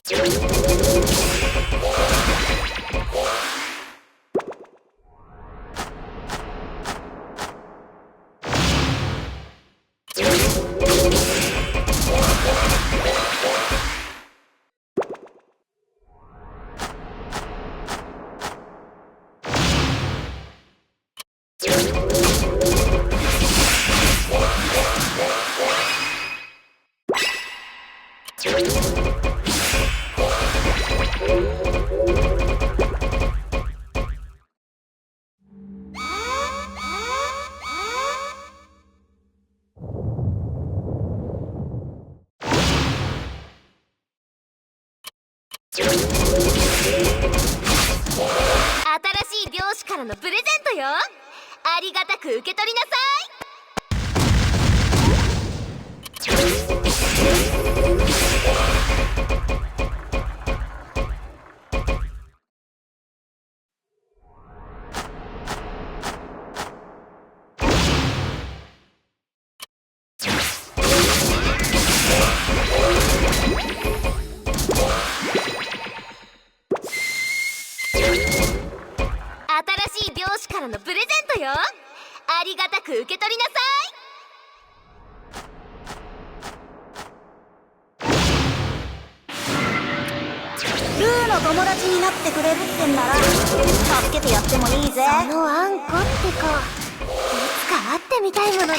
新しい漁師からのプレゼントよ。ありがたく受け取りなさい。新しい漁師からのプレゼントよ。ありがたく受け取りなさい。ルーの友達になってくれるってんなら助けてやってもいいぜ。そのあんこって子、いつか会ってみたいものね。